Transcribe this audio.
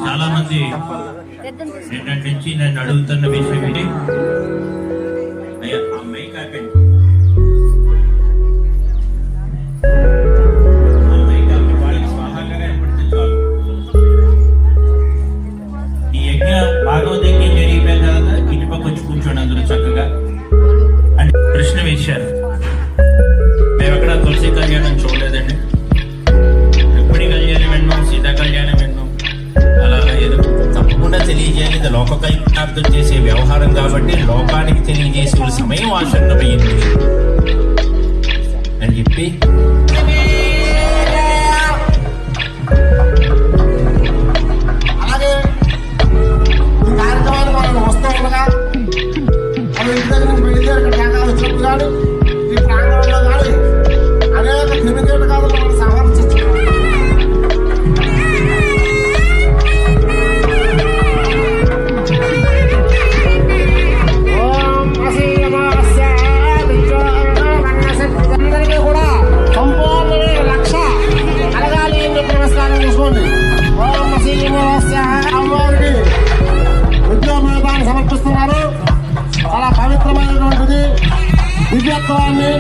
చాలా మంది నిన్నటి నుంచి నన్ను అడుగుతున్న విషయం ఇది. అయ్యా అమ్మాయి కాకండి, అమ్మాయి కాకి వాళ్ళకి స్వాహాగా ఏర్పడితే చాలు. ఈ యజ్ఞ భాగవతంగా జరిగిపోయిన తర్వాత ఇటుపక్క వచ్చి కూర్చోండి అందరూ చక్కగా. అంటే ప్రశ్న వేశారు, మేము ఎక్కడ తులసి కళ్యాణం చూడలేదండి, రుక్మిణి కళ్యాణం విన్నాం, సీతా కళ్యాణం విన్నాం, అలాగా ఏదో తప్పకుండా తెలియజేయాలి. ఇది లోక కల్యాణార్థం చేసే వ్యవహారం కాబట్టి లోకానికి తెలియజేసే సమయం ఆసన్నమైంది అని చెప్పి అలాగే ఈ కార్యక్రమాన్ని మనం వస్తూ ఉండగా మనం ఇంటి దగ్గర నుంచి బయలుదేరి ఇక్కడ రంగాలు వచ్చినప్పుడు కానీ ఈ ప్రాంగణంలో కానీ అనేక క్రిమికీటకాలను మనం సంహరించవచ్చు. అందరికీ కూడా సంపూర్ణమైన రక్ష కలగాలి అని చెప్పి నమస్కారం చేసుకోండి. ఓం శ్రీనివాస్య అమ్మవారికి విద్యామేధాన్ని సమర్పిస్తున్నారు. చాలా పవిత్రమైనటువంటిది, దివ్యత్వాన్ని